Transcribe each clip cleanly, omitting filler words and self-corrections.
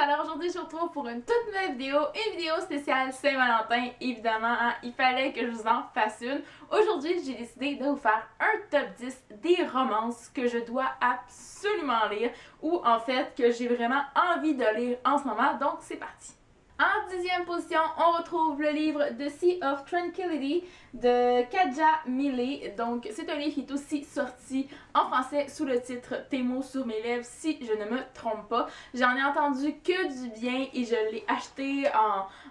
alors aujourd'hui je vous retrouve pour une toute nouvelle vidéo spéciale Saint-Valentin, évidemment, hein, il fallait que je vous en fasse une. Aujourd'hui j'ai décidé de vous faire un top 10 des romances que je dois absolument lire, ou en fait que j'ai vraiment envie de lire en ce moment, donc c'est parti. En 10e position, on retrouve le livre The Sea of Tranquility de Kadja Millet. Donc, c'est un livre qui est aussi sorti en français sous le titre Tes mots sur mes lèvres, si je ne me trompe pas. J'en ai entendu que du bien et je l'ai acheté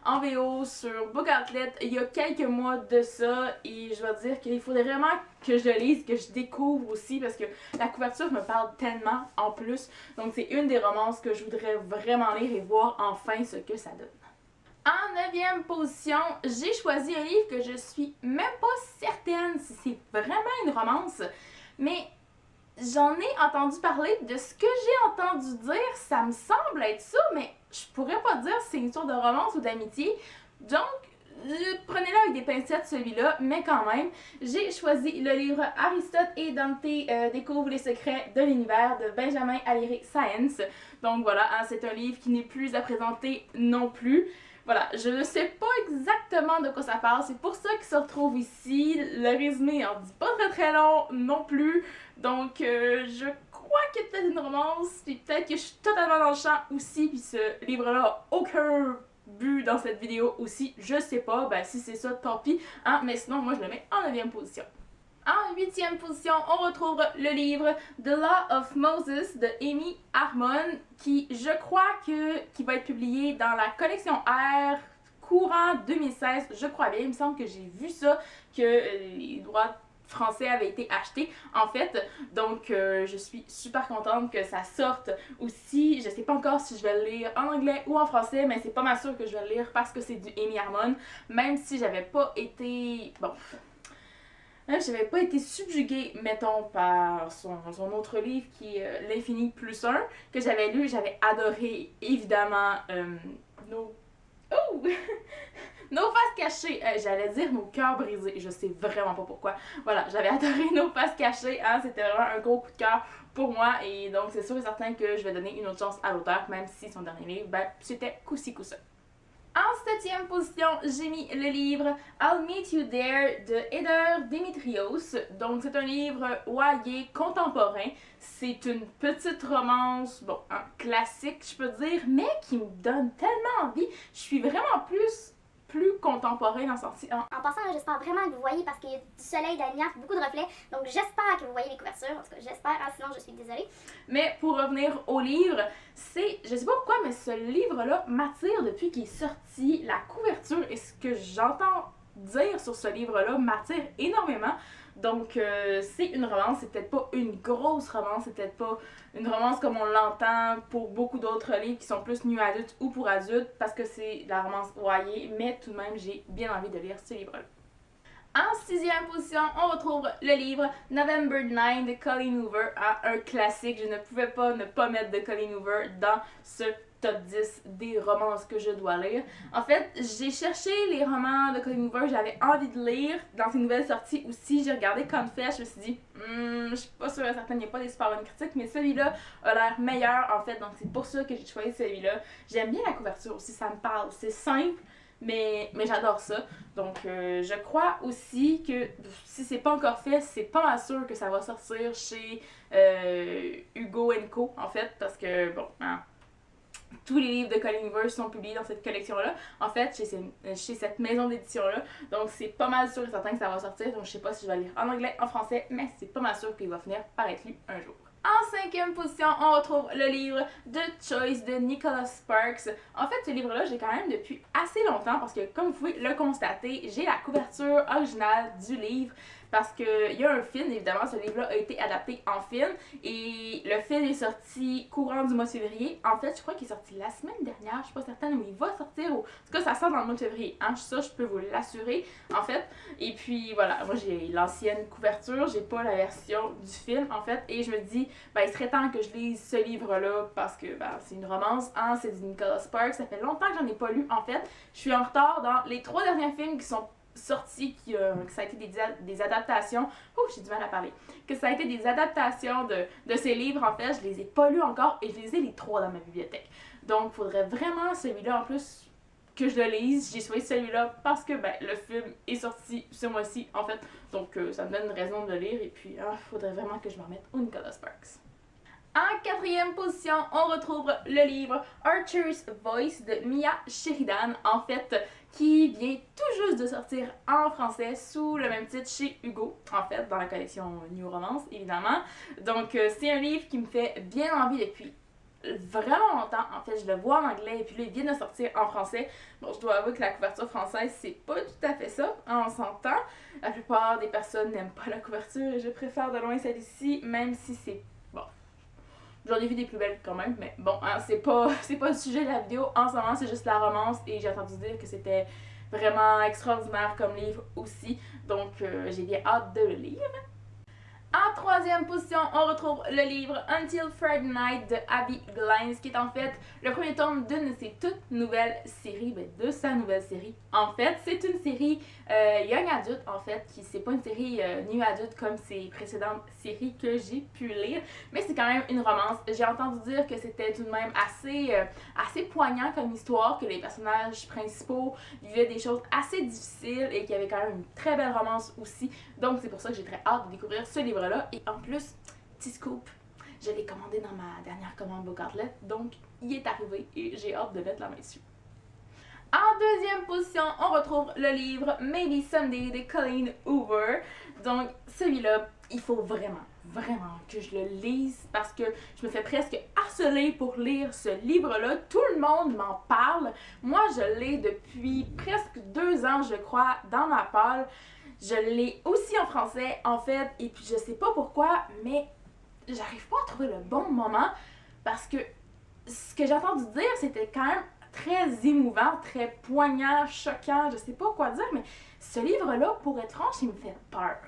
en VO sur Book Outlet il y a quelques mois de ça. Et je dois dire qu'il faudrait vraiment que je le lise, que je découvre aussi parce que la couverture me parle tellement en plus. Donc, c'est une des romances que je voudrais vraiment lire et voir enfin ce que ça donne. En 9e position, j'ai choisi un livre que je suis même pas certaine si c'est vraiment une romance, mais j'en ai entendu parler. De ce que j'ai entendu dire, ça me semble être ça, mais je pourrais pas dire si c'est une histoire de romance ou d'amitié. Donc, prenez-le avec des pincettes celui-là, mais quand même, j'ai choisi le livre Aristote et Dante découvrent les secrets de l'univers de Benjamin Alire Sáenz. Donc voilà, hein, c'est un livre qui n'est plus à présenter non plus. Voilà, je ne sais pas exactement de quoi ça parle, c'est pour ça qu'il se retrouve ici. Le résumé en dit pas très long non plus, donc je crois qu'il y a peut-être une romance, puis peut-être que je suis totalement dans le champ aussi, puis ce livre-là a aucun but dans cette vidéo aussi, je sais pas, ben si c'est ça, tant pis, hein, mais sinon moi je le mets en 9e position. En 8e position, on retrouve le livre The Law of Moses de Amy Harmon, qui je crois qui va être publié dans la collection R courant 2016, je crois bien, il me semble que j'ai vu ça, que les droits français avaient été achetés en fait, donc je suis super contente que ça sorte aussi. Je sais pas encore si je vais le lire en anglais ou en français, mais c'est pas mal sûr que je vais le lire parce que c'est du Amy Harmon, même si j'avais pas été, bon, même si j'avais pas été subjuguée, mettons, par son autre livre qui est L'Infini plus 1, que j'avais lu, j'avais adoré, évidemment, nos... Oh! Nos faces cachées, j'allais dire nos cœurs brisés, je sais vraiment pas pourquoi. Voilà, j'avais adoré Nos faces cachées, hein, c'était vraiment un gros coup de cœur pour moi, et donc c'est sûr et certain que je vais donner une autre chance à l'auteur, même si son dernier livre, ben, c'était coup-ci coup-ça. En 7e position, j'ai mis le livre I'll Meet You There de Eder Dimitrios. Donc, c'est un livre YA contemporain. C'est une petite romance, bon, un classique, je peux dire, mais qui me donne tellement envie. Je suis vraiment plus contemporain dans son style. En passant, j'espère vraiment que vous voyez parce qu'il y a du soleil, de la lumière, beaucoup de reflets. Donc j'espère que vous voyez les couvertures. En tout cas, j'espère, hein, sinon je suis désolée. Mais pour revenir au livre, c'est, je sais pas pourquoi, mais ce livre-là m'attire depuis qu'il est sorti. La couverture et ce que j'entends dire sur ce livre-là m'attire énormément. Donc c'est une romance, c'est peut-être pas une grosse romance, c'est peut-être pas une romance comme on l'entend pour beaucoup d'autres livres qui sont plus new adultes ou pour adultes, parce que c'est la romance YA, mais tout de même j'ai bien envie de lire ce livre-là. En 6e position, on retrouve le livre November 9 de Colleen Hoover, un classique. Je ne pouvais pas ne pas mettre de Colleen Hoover dans ce top 10 des romances que je dois lire. En fait, j'ai cherché les romans de Colleen Hoover que j'avais envie de lire dans ses nouvelles sorties aussi. J'ai regardé Confess, je me suis dit, je suis pas sûre et certaine, il n'y a pas des super bonnes critiques, mais celui-là a l'air meilleur en fait, donc c'est pour ça que j'ai choisi celui-là. J'aime bien la couverture aussi, ça me parle, c'est simple. Mais j'adore ça. Donc, je crois aussi que si c'est pas encore fait, c'est pas mal sûr que ça va sortir chez Hugo & Co. en fait, parce que, bon, hein, tous les livres de Colleen Hoover sont publiés dans cette collection-là, en fait, chez cette maison d'édition-là. Donc, c'est pas mal sûr et certain que ça va sortir. Donc, je sais pas si je vais lire en anglais, en français, mais c'est pas mal sûr qu'il va finir par être lu un jour. En 5e position, on retrouve le livre The Choice de Nicholas Sparks. En fait, ce livre-là, j'ai quand même depuis assez longtemps parce que, comme vous pouvez le constater, j'ai la couverture originale du livre parce qu'il y a un film, évidemment, ce livre-là a été adapté en film et le film est sorti courant du mois de février. En fait, je crois qu'il est sorti la semaine dernière, je suis pas certaine, mais il va sortir, en tout cas, ça sort dans le mois de février, hein, ça, je peux vous l'assurer, en fait. Et puis, voilà, moi, j'ai l'ancienne couverture, j'ai pas la version du film, en fait, et je me dis, ben, il serait temps que je lise ce livre-là parce que, ben, c'est une romance, hein, c'est du Nicholas Sparks, ça fait longtemps que j'en ai pas lu, en fait. Je suis en retard dans les 3 derniers films qui sont sortis, que ça a été des adaptations, j'ai du mal à parler, que ça a été des adaptations de ces livres, en fait, je les ai pas lus encore et je les ai les 3 dans ma bibliothèque. Donc, il faudrait vraiment celui-là en plus que je le lise. J'ai choisi celui-là parce que le film est sorti ce mois-ci en fait. Donc, ça me donne une raison de le lire. Et puis, il faudrait vraiment que je me remette au Nicholas Sparks. En quatrième position, on retrouve le livre Archer's Voice de Mia Sheridan, en fait, qui vient tout juste de sortir en français sous le même titre chez Hugo, en fait, dans la collection New Romance, évidemment. Donc, c'est un livre qui me fait bien envie depuis vraiment longtemps. En fait, je le vois en anglais et puis là, il vient de sortir en français. Bon, je dois avouer que la couverture française, c'est pas tout à fait ça, on s'entend. La plupart des personnes n'aiment pas la couverture et je préfère de loin celle-ci, même si c'est bon. J'en ai vu des plus belles quand même, mais bon, c'est pas le sujet de la vidéo en ce moment, c'est juste la romance et j'ai entendu dire que c'était vraiment extraordinaire comme livre aussi, donc j'ai bien hâte de le lire. En troisième position, on retrouve le livre Until Friday Night de Abby Glines, qui est en fait le premier tome d'une de ses toutes nouvelles séries, de sa nouvelle série. En fait, c'est une série Young Adult, en fait, qui c'est pas une série New Adult comme ses précédentes séries que j'ai pu lire, mais c'est quand même une romance. J'ai entendu dire que c'était tout de même assez poignant comme histoire, que les personnages principaux vivaient des choses assez difficiles et qu'il y avait quand même une très belle romance aussi. Donc c'est pour ça que j'ai très hâte de découvrir ce livre-là. Et en plus, petit scoop, je l'ai commandé dans ma dernière commande Book Outlet, donc il est arrivé et j'ai hâte de mettre la main dessus. En deuxième position, on retrouve le livre Maybe Someday de Colleen Hoover. Donc celui-là, il faut vraiment que je le lise parce que je me fais presque harceler pour lire ce livre-là. Tout le monde m'en parle. Moi, je l'ai depuis presque 2 ans, je crois, dans ma palle. Je l'ai aussi en français, en fait, et puis je sais pas pourquoi, mais j'arrive pas à trouver le bon moment parce que ce que j'ai entendu dire, c'était quand même très émouvant, très poignant, choquant, je sais pas quoi dire, mais ce livre-là, pour être franche, il me fait peur.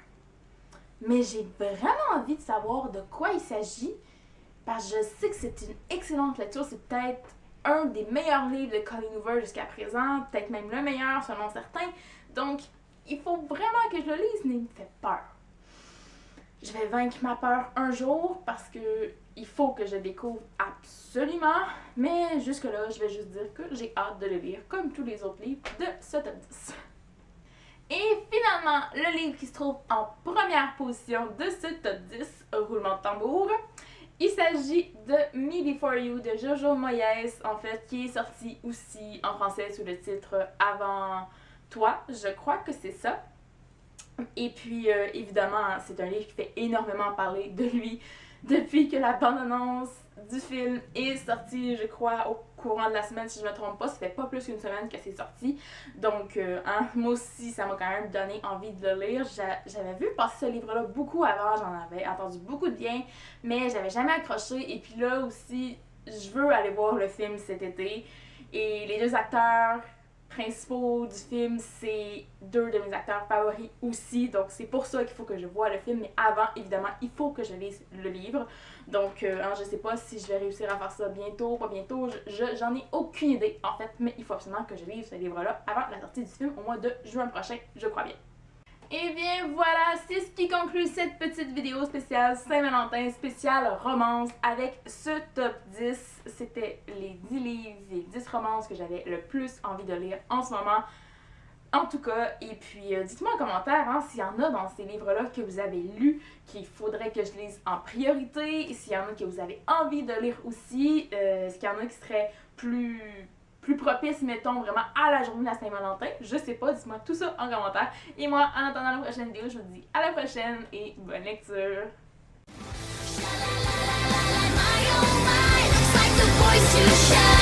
Mais j'ai vraiment envie de savoir de quoi il s'agit, parce que je sais que c'est une excellente lecture, c'est peut-être un des meilleurs livres de Colleen Hoover jusqu'à présent, peut-être même le meilleur selon certains, donc il faut vraiment que je le lise, mais il me fait peur. Je vais vaincre ma peur un jour parce que il faut que je découvre absolument, mais jusque-là, je vais juste dire que j'ai hâte de le lire comme tous les autres livres de ce top 10. Et finalement, le livre qui se trouve en première position de ce top 10, roulement de tambour, il s'agit de Me Before You de Jojo Moyes, en fait, qui est sorti aussi en français sous le titre Avant Toi, je crois que c'est ça. Et puis, évidemment, c'est un livre qui fait énormément parler de lui depuis que la bande-annonce du film est sortie, je crois, au courant de la semaine, si je me trompe pas. Ça fait pas plus qu'une semaine que c'est sorti. Donc, moi aussi, ça m'a quand même donné envie de le lire. J'avais vu passer ce livre-là beaucoup avant, j'en avais entendu beaucoup de bien, mais j'avais jamais accroché. Et puis là aussi, je veux aller voir le film cet été. Et les 2 acteurs principaux du film, c'est 2 de mes acteurs favoris aussi, donc c'est pour ça qu'il faut que je voie le film, mais avant, évidemment, il faut que je lise le livre, donc je sais pas si je vais réussir à faire ça bientôt, pas bientôt, j'en ai aucune idée en fait, mais il faut absolument que je lise ce livre-là avant la sortie du film au mois de juin prochain, je crois bien. Et bien voilà, c'est ce qui conclut cette petite vidéo spéciale Saint-Valentin, spéciale romance avec ce top 10. C'était les 10 livres, les 10 romances que j'avais le plus envie de lire en ce moment. En tout cas, et puis dites-moi en commentaire s'il y en a dans ces livres-là que vous avez lus, qu'il faudrait que je lise en priorité, et s'il y en a que vous avez envie de lire aussi, est-ce qu'il y en a qui seraient plus propice, mettons, vraiment à la journée de la Saint-Valentin. Je sais pas, dites-moi tout ça en commentaire. Et moi, en attendant la prochaine vidéo, je vous dis à la prochaine et bonne lecture! Looks like the voice you share.